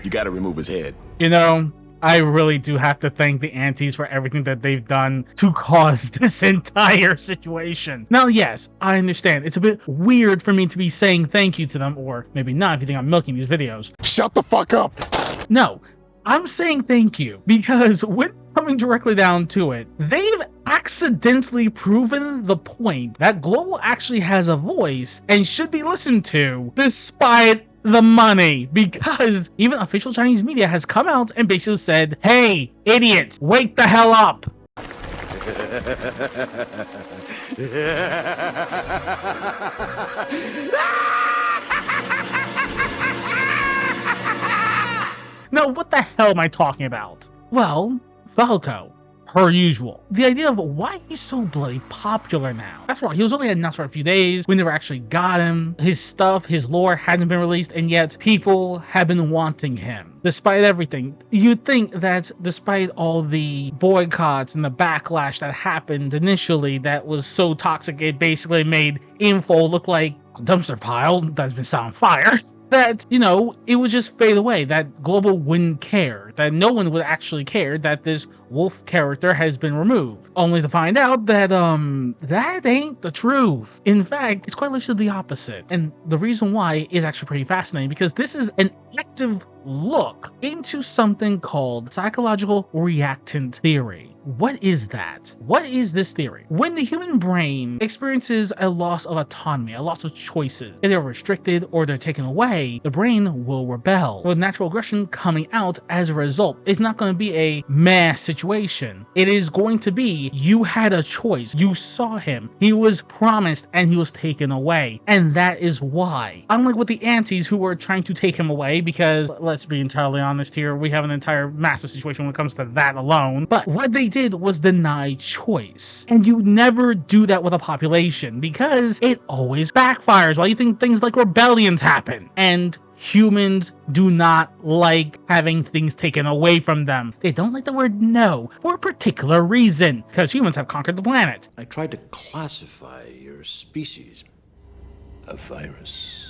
You gotta remove his head. You know, I really do have to thank the Antis for everything that they've done to cause this entire situation. Now, yes, I understand. It's a bit weird for me to be saying thank you to them, or maybe not if you think I'm milking these videos. Shut the fuck up! No, I'm saying thank you because when coming directly down to it, they've accidentally proven the point that Global actually has a voice and should be listened to despite the money, because even official Chinese media has come out and basically said, hey, idiots, wake the hell up. Now, what the hell am I talking about? Well, Valko, per usual. The idea of why he's so bloody popular now. After all, he was only announced for a few days. We never actually got him. His stuff, his lore hadn't been released, and yet people have been wanting him. Despite everything, you'd think that despite all the boycotts and the backlash that happened initially that was so toxic it basically made Infold look like a dumpster pile that's been set on fire, that, you know, it would just fade away, that Global wouldn't care, that no one would actually care that this wolf character has been removed, only to find out that that ain't the truth. In fact, it's quite literally the opposite, and the reason why is actually pretty fascinating, because this is an active look into something called psychological reactant theory. What is that? What is this theory? When the human brain experiences a loss of autonomy, a loss of choices, if they're restricted or they're taken away, the brain will rebel, with natural aggression coming out as a result. It's not going to be a mass situation. It is going to be, you had a choice. You saw him. He was promised and he was taken away. And that is why. Unlike with the Antis who were trying to take him away, because let's be entirely honest here, we have an entire massive situation when it comes to that alone. But what they did was deny choice. And you never do that with a population because it always backfires. Why do you think things like rebellions happen? And humans do not like having things taken away from them. They don't like the word no for a particular reason, because humans have conquered the planet. I tried to classify your species. A virus.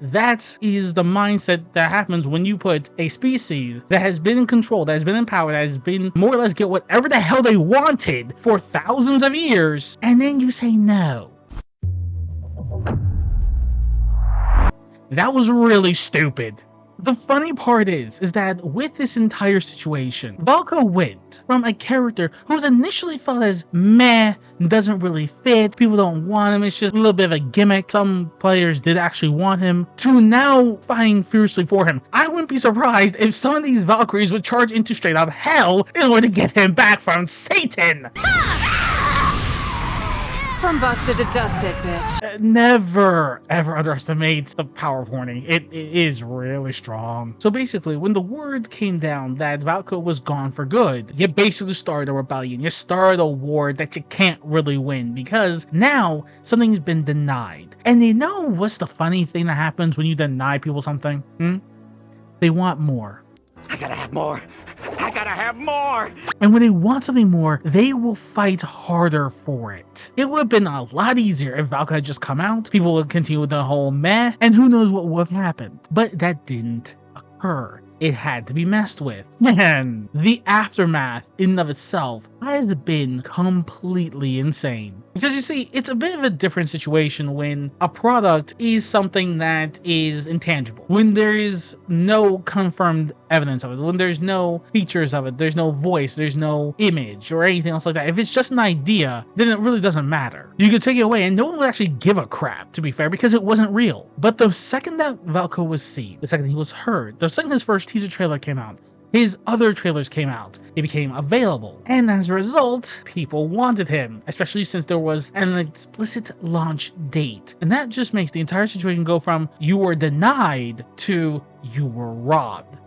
That is the mindset that happens when you put a species that has been in control, that has been in power, that has been more or less get whatever the hell they wanted for thousands of years, and then you say no. That was really stupid. The funny part is that with this entire situation, Valko went from a character who's initially felt as meh, doesn't really fit, people don't want him, it's just a little bit of a gimmick, some players did actually want him, to now fighting fiercely for him. I wouldn't be surprised if some of these Valkyries would charge into straight up hell in order to get him back from Satan! From busted to dusted, bitch. Never ever underestimate the power of horny. It is really strong. So basically, when the word came down that Valko was gone for good, you basically started a rebellion. You started a war that you can't really win because now something's been denied. And you know what's the funny thing that happens when you deny people something? They want more. I gotta have more. I gotta have more! And when they want something more, they will fight harder for it. It would have been a lot easier if Valko had just come out, people would continue with the whole meh, and who knows what would have happened. But that didn't occur. It had to be messed with. And the aftermath in and of itself has been completely insane. Because you see, it's a bit of a different situation when a product is something that is intangible. When there is no confirmed evidence of it, when there's no features of it, there's no voice, there's no image or anything else like that. If it's just an idea, then it really doesn't matter. You could take it away and no one would actually give a crap, to be fair, because it wasn't real. But the second that Valko was seen, the second he was heard, the second his first teaser trailer came out, his other trailers came out, he became available, and as a result, people wanted him, especially since there was an explicit launch date. And that just makes the entire situation go from you were denied to you were robbed.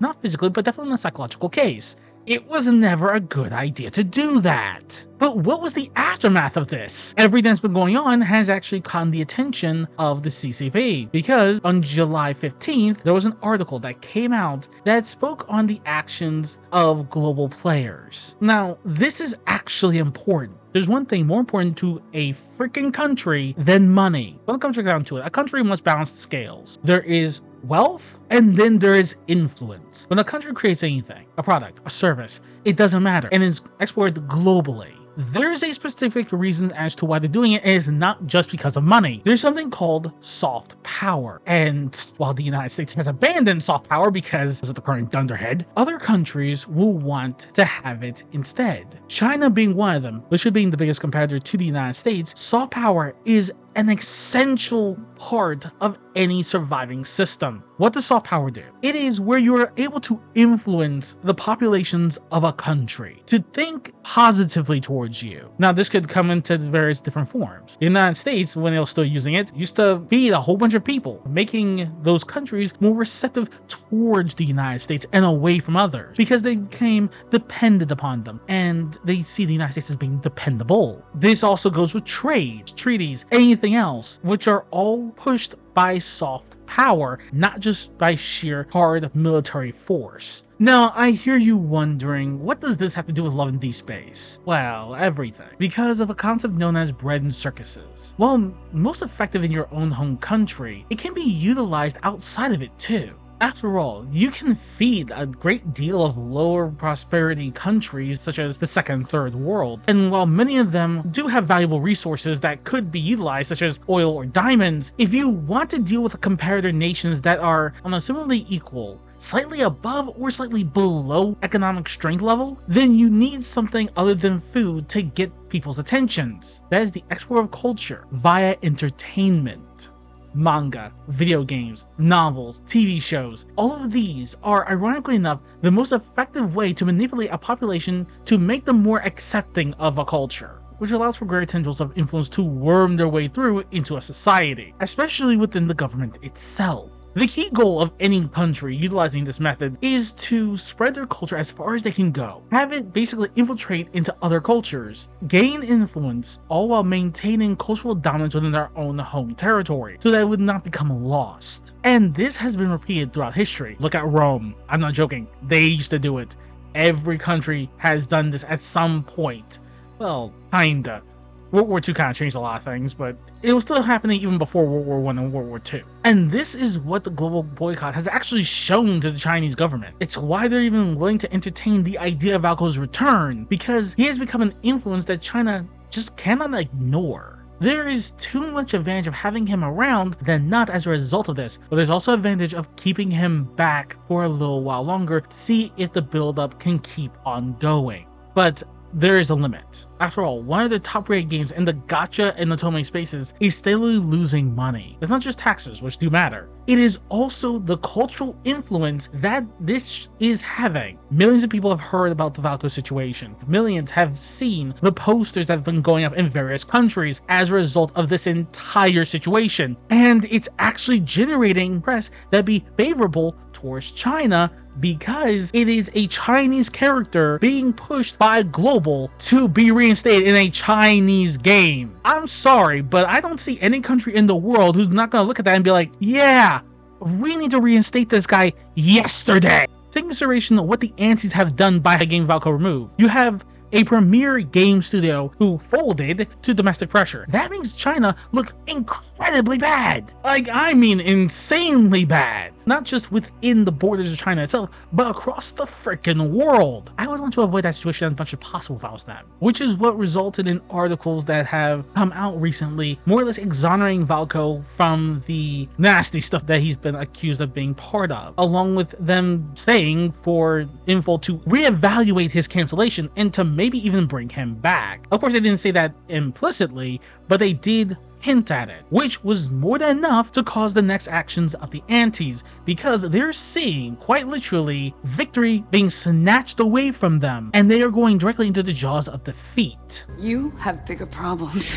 Not physically, but definitely in a psychological case. It was never a good idea to do that. But what was the aftermath of this? Everything that's been going on has actually caught the attention of the CCP, because on July 15th, there was an article that came out that spoke on the actions of global players. Now, this is actually important. There's one thing more important to a freaking country than money. When it comes down to it, a country must balance the scales. There is wealth, and then there is influence. When a country creates anything, a product, a service, it doesn't matter, and is exported globally. There's a specific reason as to why they're doing it, and it's not just because of money. There's something called soft power, and while the United States has abandoned soft power because of the current dunderhead, other countries will want to have it instead. China being one of them, which being the biggest competitor to the United States, soft power is an essential part of any surviving system. What does soft power do? It is where you are able to influence the populations of a country to think positively towards you. Now, this could come into various different forms. The United States, when they were still using it, used to feed a whole bunch of people, making those countries more receptive towards the United States and away from others, because they became dependent upon them, and they see the United States as being dependable. This also goes with trade, treaties, anything else, which are all pushed by soft power, not just by sheer hard military force. Now, I hear you wondering, what does this have to do with love and deep space? Well, everything. Because of a concept known as bread and circuses. While most effective in your own home country, it can be utilized outside of it too. After all, you can feed a great deal of lower prosperity countries such as the second and third world, and while many of them do have valuable resources that could be utilized such as oil or diamonds, if you want to deal with comparator nations that are on a similarly equal, slightly above or slightly below economic strength level, then you need something other than food to get people's attentions. That is the export of culture via entertainment. Manga, video games, novels, TV shows, all of these are, ironically enough, the most effective way to manipulate a population to make them more accepting of a culture, which allows for greater tendrils of influence to worm their way through into a society, especially within the government itself. The key goal of any country utilizing this method is to spread their culture as far as they can go, have it basically infiltrate into other cultures, gain influence, all while maintaining cultural dominance within their own home territory, so that it would not become lost. And this has been repeated throughout history. Look at Rome. I'm not joking. They used to do it. Every country has done this at some point. Well, kinda. World War II kind of changed a lot of things, but it was still happening even before World War I and World War II. And this is what the global boycott has actually shown to the Chinese government. It's why they're even willing to entertain the idea of Valko's return, because he has become an influence that China just cannot ignore. There is too much advantage of having him around than not as a result of this, but there's also advantage of keeping him back for a little while longer to see if the build-up can keep on going. But there is a limit. After all, one of the top-rated games in the gacha and otome spaces is steadily losing money. It's not just taxes, which do matter. It is also the cultural influence that this is having. Millions of people have heard about the Valko situation. Millions have seen the posters that have been going up in various countries as a result of this entire situation. And it's actually generating press that be favorable towards China, because it is a Chinese character being pushed by global to be reinstated in a Chinese game. I'm sorry, but I don't see any country in the world who's not going to look at that and be like, yeah, we need to reinstate this guy yesterday. Take consideration of what the antis have done by the game Valko removed. You have a premier game studio who folded to domestic pressure. That makes China look incredibly bad. Like, I mean insanely bad. Not just within the borders of China itself, but across the freaking world. I would want to avoid that situation as much as possible if I was them. Which is what resulted in articles that have come out recently, more or less exonerating Valko from the nasty stuff that he's been accused of being part of, along with them saying for Infold to reevaluate his cancellation and to maybe even bring him back. Of course, they didn't say that implicitly, but they did hint at it, which was more than enough to cause the next actions of the antis, because they're seeing, quite literally, victory being snatched away from them, and they are going directly into the jaws of defeat. You have bigger problems.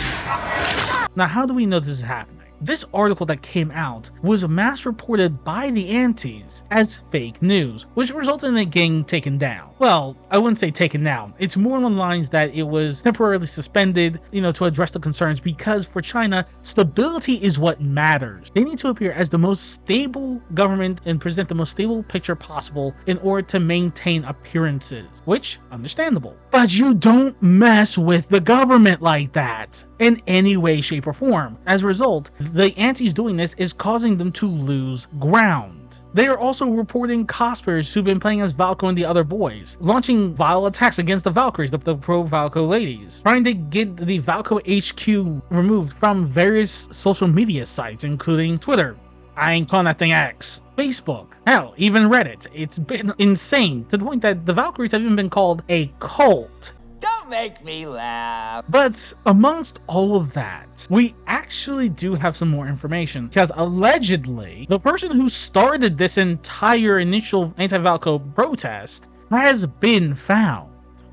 Now, how do we know this is happening? This article that came out was mass reported by the antis as fake news, which resulted in it getting taken down. Well, I wouldn't say taken down. It's more along the lines that it was temporarily suspended, to address the concerns, because for China, stability is what matters. They need to appear as the most stable government and present the most stable picture possible in order to maintain appearances, which, understandable. But you don't mess with the government like that in any way, shape, or form. As a result, the antis doing this is causing them to lose ground. They are also reporting cosplayers who've been playing as Valko and the other boys, launching vile attacks against the Valkyries, the pro-Valko ladies, trying to get the Valko HQ removed from various social media sites, including Twitter. I ain't calling that thing X. Facebook, hell, even Reddit. It's been insane, to the point that the Valkyries have even been called a cult. Don't make me laugh. But amongst all of that, we actually do have some more information, because allegedly, the person who started this entire initial anti-Valko protest has been found.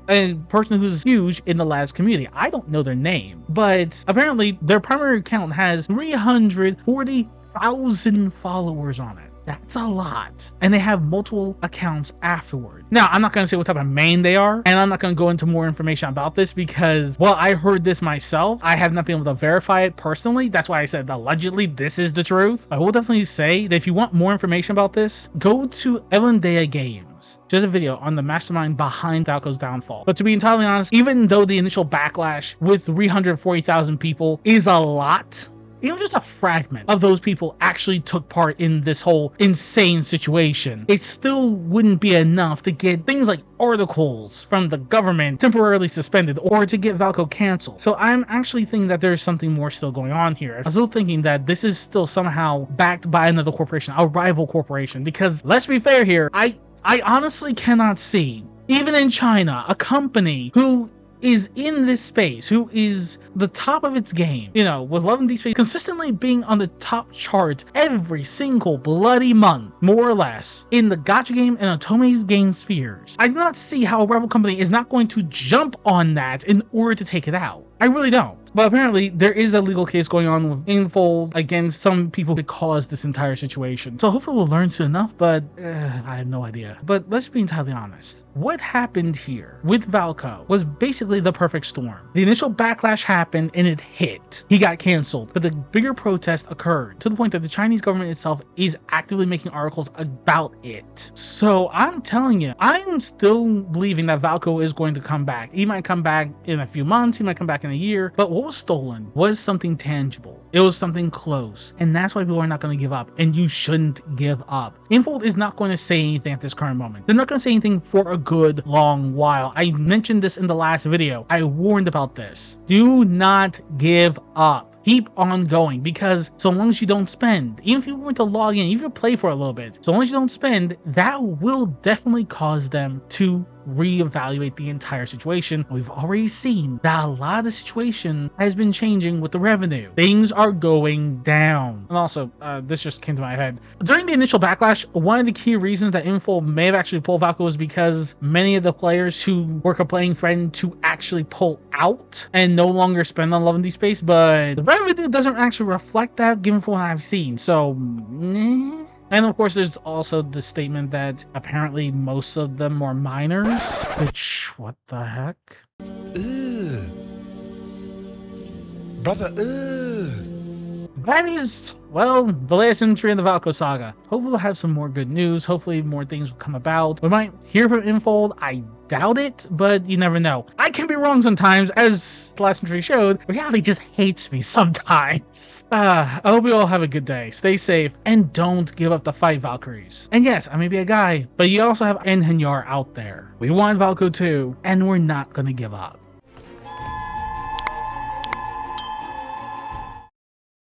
A person who's huge in the Labs community. I don't know their name, but apparently their primary account has 340,000 followers on it. That's a lot. And they have multiple accounts afterward. Now, I'm not going to say what type of main they are, and I'm not going to go into more information about this because, well, I heard this myself. I have not been able to verify it personally. That's why I said allegedly this is the truth. I will definitely say that if you want more information about this, go to Elendea Games. Just a video on the mastermind behind Valko's downfall. But to be entirely honest, even though the initial backlash with 340,000 people is a lot, even just a fragment of those people actually took part in this whole insane situation, it still wouldn't be enough to get things like articles from the government temporarily suspended or to get Valko canceled. So I'm actually thinking that there's something more still going on here. I'm still thinking that this is still somehow backed by another corporation, a rival corporation, because let's be fair here, I honestly cannot see, even in China, a company who is in this space, who is the top of its game, with Love and Deep Space consistently being on the top chart every single bloody month, more or less, in the gacha game and otome game spheres. I do not see how a rival company is not going to jump on that in order to take it out. I really don't. But apparently there is a legal case going on with Infold against some people that caused this entire situation. So hopefully we'll learn soon enough, but I have no idea. But let's be entirely honest. What happened here with Valko was basically the perfect storm. The initial backlash happened and it hit. He got canceled, but the bigger protest occurred to the point that the Chinese government itself is actively making articles about it. So I'm telling you, I'm still believing that Valko is going to come back. He might come back in a few months, he might come back in a year, but what was stolen was something tangible. It was something close, and that's why people are not going to give up, and you shouldn't give up. Infold is not going to say anything at this current moment. They're not going to say anything for a good long while. I mentioned this in the last video. I warned about this. Do not give up. Keep on going, because so long as you don't spend, even if you were to log in, even if you play for a little bit, so long as you don't spend, that will definitely cause them to reevaluate the entire situation. We've already seen that a lot of the situation has been changing with the revenue. Things are going down. And also, this just came to my head. During the initial backlash, one of the key reasons that Infold may have actually pulled Valko was because many of the players who were complaining threatened to actually pull out and no longer spend on Love and Deep Space, but the revenue doesn't actually reflect that given from what I've seen. So, And of course, there's also the statement that apparently most of them are minors, which, what the heck? Brother, That is, well, the latest entry in the Valko saga. Hopefully we'll have some more good news. Hopefully more things will come about. We might hear from Infold. I doubt it, but you never know. I can be wrong sometimes, as the last entry showed. Reality just hates me sometimes. I hope you all have a good day. Stay safe, and don't give up the fight, Valkyries. And yes, I may be a guy, but you also have Enhenyar out there. We want Valko too, and we're not gonna give up.